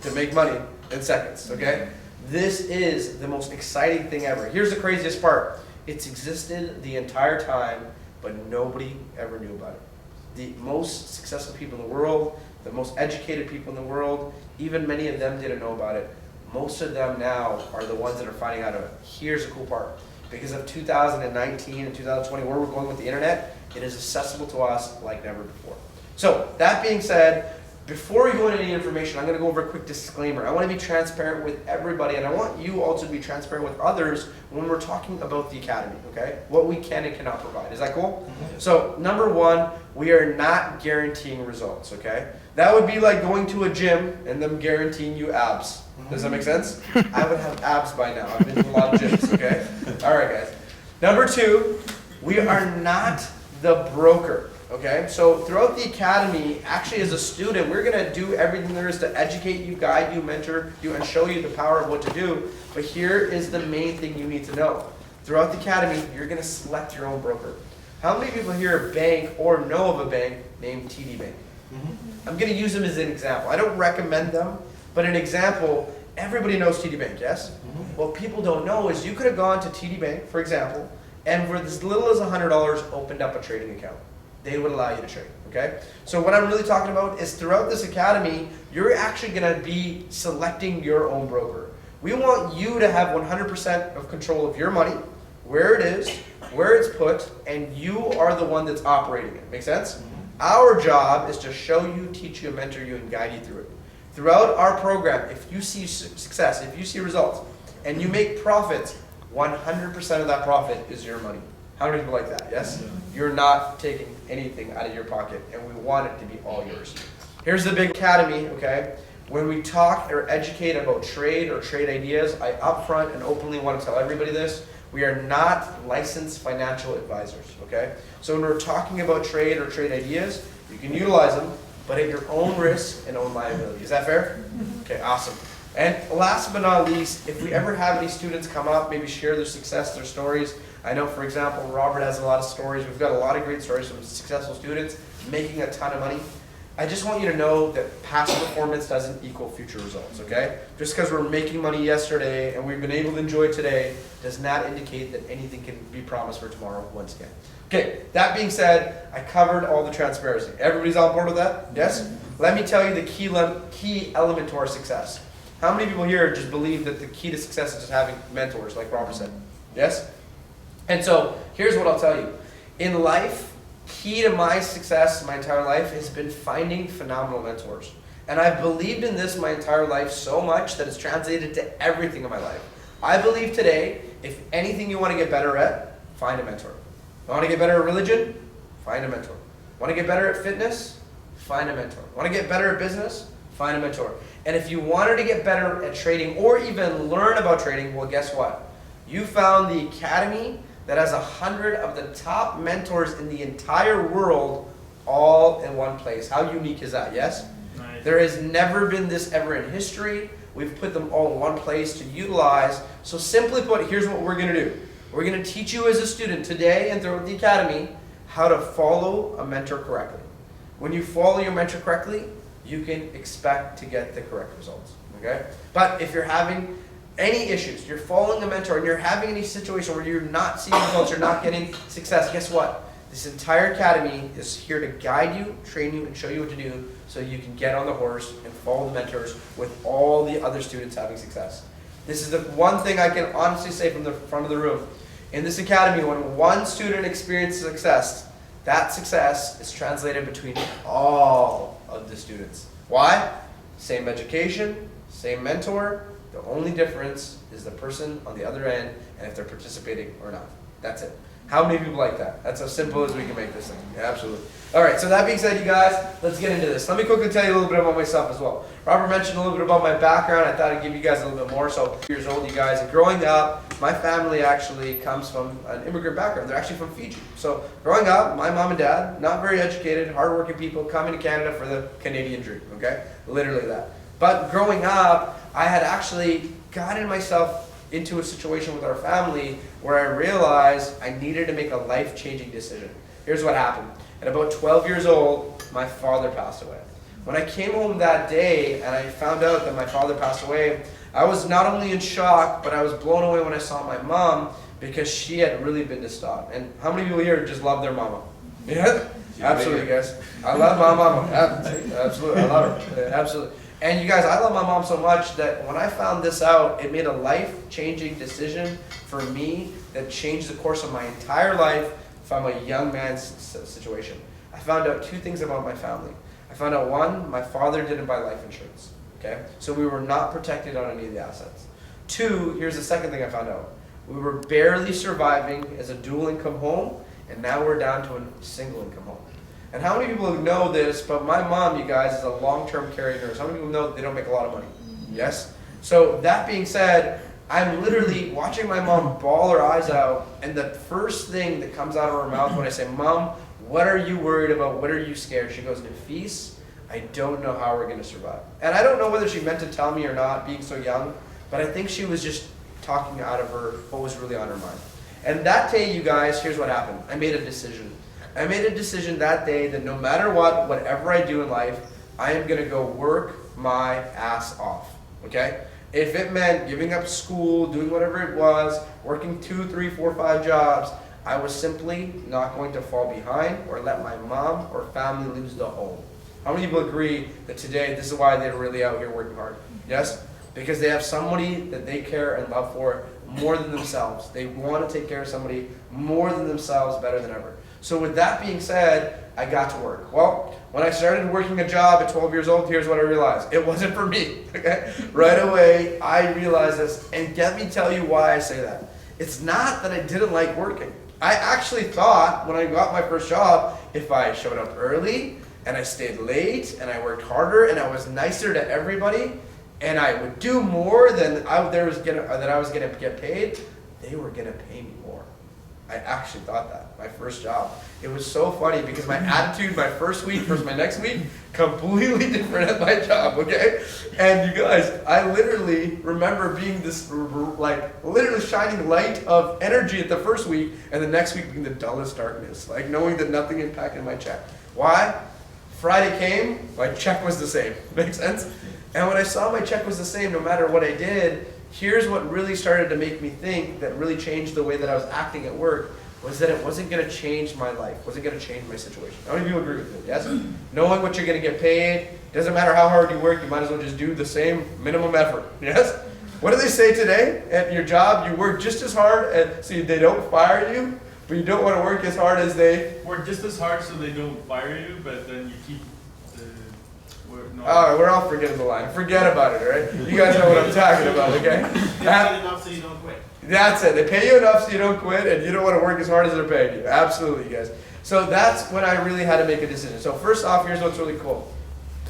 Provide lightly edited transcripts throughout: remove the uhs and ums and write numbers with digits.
to make money in seconds, okay? This is the most exciting thing ever. Here's the craziest part. It's existed the entire time, but nobody ever knew about it. The most successful people in the world, the most educated people in the world, even many of them didn't know about it. Most of them now are the ones that are finding out of it. Here's the cool part. Because of 2019 and 2020, where we're going with the internet, it is accessible to us like never before. So, that being said, before we go into any information, I'm going to go over a quick disclaimer. I want to be transparent with everybody, and I want you also to be transparent with others when we're talking about the Academy, okay? What we can and cannot provide. Is that cool? Mm-hmm. So, number one, we are not guaranteeing results, okay? That would be like going to a gym and them guaranteeing you abs. Does that make sense? I would have abs by now. I've been to a lot of gyms, okay? All right, guys. Number two, we are not the broker. Okay, so throughout the Academy, actually as a student, we're going to do everything there is to educate you, guide you, mentor you, and show you the power of what to do. But here is the main thing you need to know. Throughout the Academy, you're going to select your own broker. How many people here bank or know of a bank named TD Bank? I'm going to use them as an example. I don't recommend them, but an example, everybody knows TD Bank, yes? What people don't know is you could have gone to TD Bank, for example, and for as little as $100 opened up a trading account. They would allow you to trade, okay? So what I'm really talking about is throughout this Academy, you're actually gonna be selecting your own broker. We want you to have 100% of control of your money, where it is, where it's put, and you are the one that's operating it. Make sense? Our job is to show you, teach you, mentor you, and guide you through it. Throughout our program, if you see success, if you see results, and you make profits, 100% of that profit is your money. How many people like that? Yes? You're not taking anything out of your pocket, and we want it to be all yours. Here's the big Academy, okay? When we talk or educate about trade or trade ideas, I upfront and openly want to tell everybody this. We are not licensed financial advisors, okay? So when we're talking about trade or trade ideas, you can utilize them, but at your own risk and own liability. Is that fair? Okay, awesome. And last but not least, if we ever have any students come up, maybe share their success, their stories. I know, for example, Robert has a lot of stories. We've got a lot of great stories from successful students making a ton of money. I just want you to know that past performance doesn't equal future results, okay? Just because we're making money yesterday and we've been able to enjoy today does not indicate that anything can be promised for tomorrow once again. Okay, that being said, I covered all the transparency. Everybody's on board with that? Yes? Let me tell you the key element to our success. How many people here just believe that the key to success is just having mentors, like Robert said? Yes? And so, here's what I'll tell you. In life, key to my success my entire life has been finding phenomenal mentors. And I've believed in this my entire life so much that it's translated to everything in my life. I believe today, if anything you want to get better at, find a mentor. Want to get better at religion? Find a mentor. Want to get better at fitness? Find a mentor. Want to get better at business? Find a mentor. And if you wanted to get better at trading or even learn about trading, well, guess what? You found the Academy that has 100 of the top mentors in the entire world all in one place. How unique is that, yes? Nice. There has never been this ever in history. We've put them all in one place to utilize. So simply put, here's what we're going to do. We're going to teach you as a student today and throughout the Academy how to follow a mentor correctly. When you follow your mentor correctly, you can expect to get the correct results, okay? But if you're having any issues, you're following a mentor, and you're having any situation where you're not seeing results, you're not getting success, guess what? This entire Academy is here to guide you, train you, and show you what to do so you can get on the horse and follow the mentors with all the other students having success. This is the one thing I can honestly say from the front of the room. In this Academy, when one student experiences success, that success is translated between all of the students. Why? Same education, same mentor. The only difference is the person on the other end and if they're participating or not. That's it. How many people like that? That's as simple as we can make this thing. Yeah, absolutely. All right, so that being said, you guys, let's get into this. Let me quickly tell you a little bit about myself as well. Robert mentioned a little bit about my background. I thought I'd give you guys a little bit more. So, 2 years old, you guys. And growing up, my family actually comes from an immigrant background. They're actually from Fiji. So, growing up, my mom and dad, not very educated, hardworking people, coming to Canada for the Canadian dream, okay? Literally that. But growing up, I had actually gotten myself into a situation with our family where I realized I needed to make a life-changing decision. Here's what happened. At about 12 years old, my father passed away. When I came home that day and I found out that my father passed away, I was not only in shock, but I was blown away when I saw my mom, because she had really been distraught. And how many people here just love their mama? Yeah? Absolutely, guys. I love my mama. Absolutely, I love her. Absolutely. And you guys, I love my mom so much that when I found this out, it made a life-changing decision for me that changed the course of my entire life from a young man's situation. I found out 2 things about my family. I found out, 1, my father didn't buy life insurance. Okay? So we were not protected on any of the assets. 2, here's the second thing I found out. We were barely surviving as a dual income home, and now we're down to a single income home. And how many people know this, but my mom, you guys, is a long-term care nurse. How many people know that they don't make a lot of money? Yes? So that being said, I'm literally watching my mom bawl her eyes out, and the first thing that comes out of her mouth when I say, Mom, what are you worried about? What are you scared? She goes, Nafis, I don't know how we're going to survive. And I don't know whether she meant to tell me or not, being so young, but I think she was just talking out of her what was really on her mind. And that day, you guys, here's what happened. I made a decision. I made a decision that day that no matter what, whatever I do in life, I am going to go work my ass off, okay? If it meant giving up school, doing whatever it was, working 2, 3, 4, 5 jobs, I was simply not going to fall behind or let my mom or family lose the home. How many people agree that today this is why they're really out here working hard? Yes? Because they have somebody that they care and love for more than themselves. They want to take care of somebody more than themselves, better than ever. So with that being said, I got to work. Well, when I started working a job at 12 years old, here's what I realized. It wasn't for me, okay? Right away, I realized this, and let me tell you why I say that. It's not that I didn't like working. I actually thought when I got my first job, if I showed up early, and I stayed late, and I worked harder, and I was nicer to everybody, and I would do more than I was gonna get paid, they were gonna pay me more. I actually thought that, my first job. It was so funny because my attitude my first week versus my next week, completely different at my job, okay? And you guys, I literally remember being this, like, literally shining light of energy at the first week, and the next week being the dullest darkness, like knowing that nothing impacted my check. Why? Friday came, my check was the same. Make sense? And when I saw my check was the same no matter what I did, here's what really started to make me think that really changed the way that I was acting at work, was that it wasn't going to change my life, wasn't going to change my situation. How many of you agree with me? Yes? Knowing what you're going to get paid, doesn't matter how hard you work, you might as well just do the same minimum effort. Yes? What do they say today? At your job, you work just as hard, and so they don't fire you, but you don't want to work as hard as they... Work just as hard so they don't fire you, but then you keep the... No. All right, we're all forgetting the line. Forget about it, all right? You guys know what I'm talking about, okay? They pay you enough so you don't quit. That's it. They pay you enough so you don't quit, and you don't want to work as hard as they're paying you. Absolutely, guys. So that's when I really had to make a decision. So first off, here's what's really cool.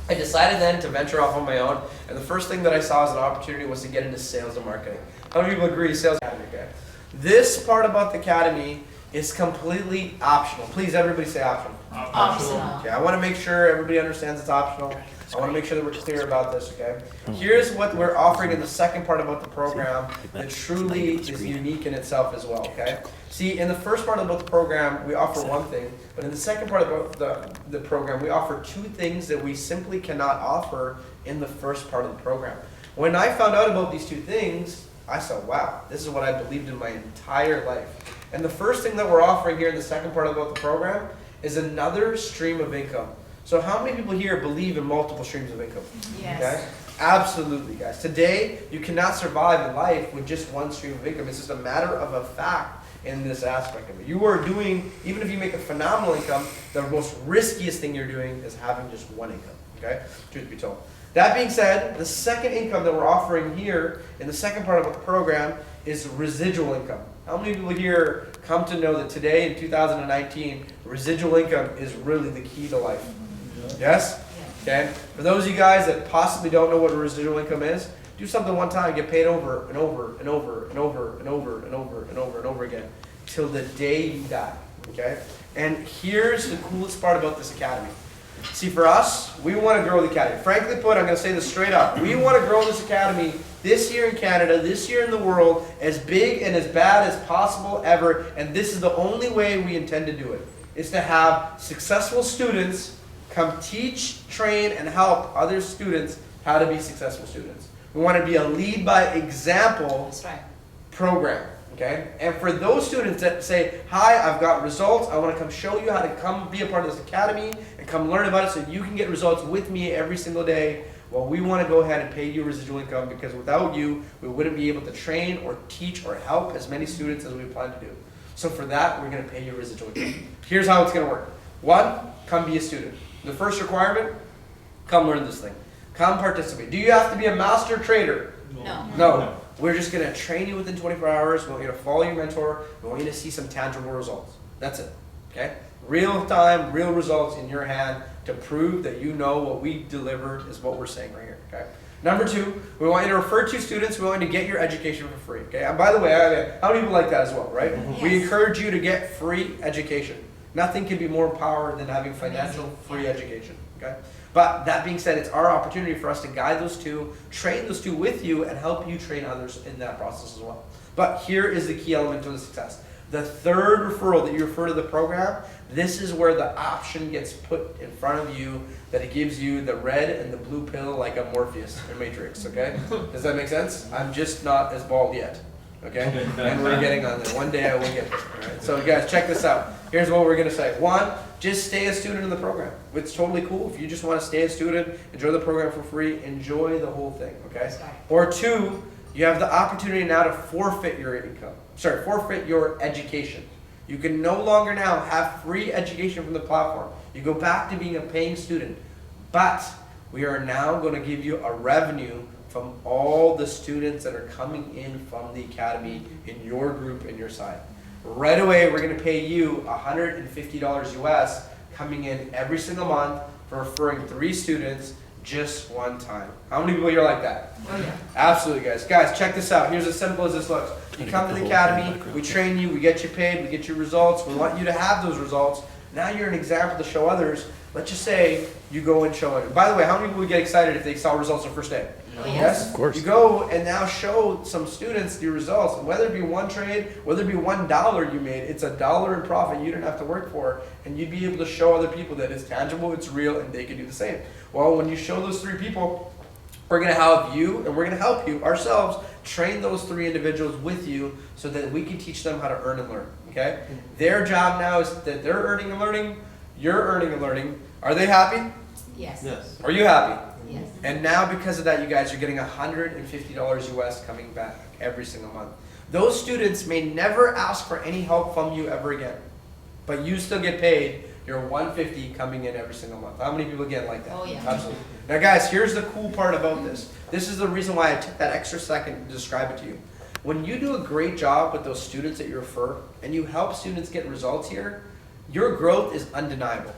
I decided then to venture off on my own, and the first thing that I saw as an opportunity was to get into sales and marketing. How many people agree sales academy, okay? This part about the academy is completely optional. Please, everybody say optional. Optional. Okay, I want to make sure everybody understands it's optional. I want to make sure that we're clear about this, okay? Here's what we're offering in the second part about the program that truly is unique in itself as well, okay? See, in the first part about the program, we offer one thing, but in the second part about the program, we offer 2 things that we simply cannot offer in the first part of the program. When I found out about these 2 things, I said, wow, this is what I believed in my entire life. And the first thing that we're offering here in the second part about the program is another stream of income. So how many people here believe in multiple streams of income? Yes. Okay? Absolutely, guys. Today, you cannot survive in life with just one stream of income. It's just a matter of a fact in this aspect of it. You are doing, even if you make a phenomenal income, the most riskiest thing you're doing is having just one income, okay? Truth be told. That being said, the second income that we're offering here in the second part of the program is residual income. How many people here come to know that today in 2019, residual income is really the key to life? Yes? Okay. For those of you guys that possibly don't know what a residual income is, do something one time, get paid over and over and over and over and over and over and over and over again till the day you die. Okay? And here's the coolest part about this academy. See, for us, we want to grow the academy. Frankly put, I'm going to say this straight up. We want to grow this academy this year in Canada, this year in the world, as big and as bad as possible ever. And this is the only way we intend to do it, is to have successful students come teach, train, and help other students how to be successful students. We want to be a lead by example That's right. program, okay? And for those students that say, hi, I've got results, I want to come show you how to come be a part of this academy and come learn about it so you can get results with me every single day. Well, we want to go ahead and pay you residual income because without you, we wouldn't be able to train or teach or help as many students as we plan to do. So for that, we're going to pay you residual income. Here's how it's going to work. One, come be a student. The first requirement, come learn this thing. Come participate. Do you have to be a master trader? No. No. We're just going to train you within 24 hours. We want you to follow your mentor. We want you to see some tangible results. That's it. Okay? Real time, real results in your hand to prove that you know what we deliver is what we're saying right here. Okay? Number two, we want you to refer to students. We want you to get your education for free. Okay? And by the way, how many people like that as well, right? Yes. We encourage you to get free education. Nothing can be more empowered than having financial free education. Okay? But that being said, it's our opportunity for us to guide those two, train those two with you, and help you train others in that process as well. But here is the key element to the success. The third referral that you refer to the program, this is where the option gets put in front of you that it gives you the red and the blue pill like a Morpheus in Matrix, okay? Does that make sense? I'm just not as bald yet, okay? And we're getting on there. One day I will get there, all right? So guys, check this out. Here's what we're gonna say. One, just stay a student in the program. It's totally cool. If you just wanna stay a student, enjoy the program for free, enjoy the whole thing, okay? Or two, you have the opportunity now to forfeit your income. Forfeit your education. You can no longer now have free education from the platform. You go back to being a paying student. But we are now going to give you a revenue from all the students that are coming in from the academy in your group and your side. Right away, we're going to pay you $150 US coming in every single month for referring 3 students just one time. How many people here like that? Oh, yeah. Absolutely, guys. Guys, check this out. Here's as simple as this looks. You come to the academy, we train you, we get you paid, we get you results. We want you to have those results. Now you're an example to show others. Let's just say you go and show it. By the way, how many people would get excited if they saw results the first day? Oh, yes. Of course. You go and now show some students your results. And whether it be one trade, whether it be $1 you made, it's $1 in profit you didn't have to work for. And you'd be able to show other people that it's tangible, it's real, and they can do the same. Well, when you show those 3 people, we're going to help you, and we're going to help you ourselves train those 3 individuals with you so that we can teach them how to earn and learn. Okay? Their job now is that they're earning and learning, you're earning and learning. Are they happy? Yes. Yes. Are you happy? Yes. And now because of that, you guys are getting $150 US coming back every single month. Those students may never ask for any help from you ever again, but you still get paid your $150 coming in every single month. How many people get like that? Oh, yeah. Absolutely. Now guys, here's the cool part about this. This is the reason why I took that extra second to describe it to you. When you do a great job with those students that you refer, and you help students get results here, your growth is undeniable.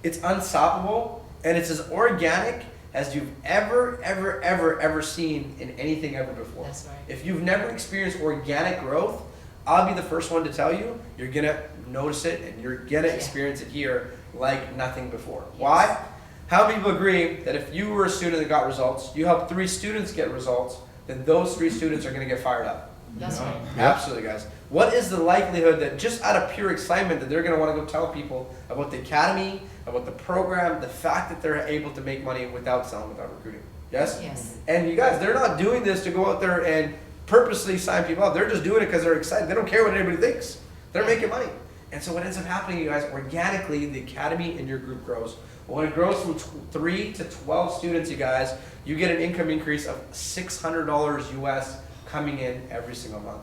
It's unstoppable, and it's as organic as you've ever seen in anything ever before. That's right. If you've never experienced organic growth, I'll be the first one to tell you, you're gonna notice it and you're gonna experience it here like nothing before. Yes. Why? How many people agree that if you were a student that got results, you helped 3 students get results, then those 3 students are gonna get fired up? That's right. Absolutely, guys. What is the likelihood that just out of pure excitement that they're going to want to go tell people about the academy, about the program, the fact that they're able to make money without selling, without recruiting? Yes? Yes. And you guys, they're not doing this to go out there and purposely sign people up. They're just doing it because they're excited. They don't care what anybody thinks. They're making money. And so what ends up happening, you guys, organically, the academy and your group grows. When it grows from 3 to 12 students, you guys, you get an income increase of $600 US coming in every single month.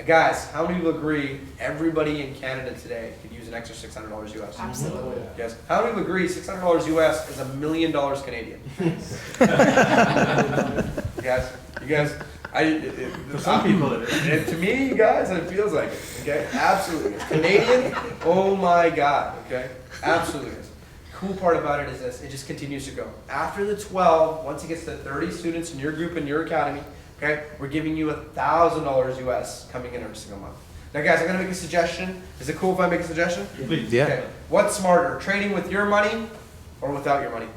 Guys, how many people agree everybody in Canada today could use an extra $600 US? Absolutely. Yes. How many people agree $600 US is $1 million Canadian? You guys, For some people it is. and to me, you guys, it feels like it. Okay, absolutely. Canadian, oh my God. Okay, absolutely. Cool part about it is this: it just continues to go. After the 12, once it gets to 30 students in your group in your academy, okay, we're giving you $1,000 US coming in every single month. Now, guys, I'm gonna make a suggestion. Is it cool if I make a suggestion? Please. Yeah. Okay. What's smarter, trading with your money or without your money?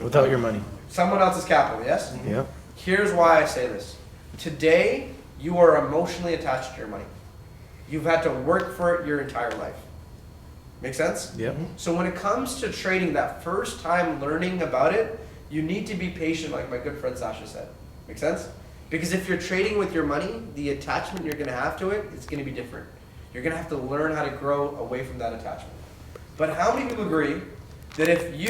Without your money. Someone else's capital, yes? Yeah. Here's why I say this. Today, you are emotionally attached to your money. You've had to work for it your entire life. Make sense? Yep. So when it comes to trading, that first time learning about it, you need to be patient, like my good friend Sasha said. Make sense? Because if you're trading with your money, the attachment you're gonna have to it is gonna be different. You're gonna have to learn how to grow away from that attachment. But how many people agree that if you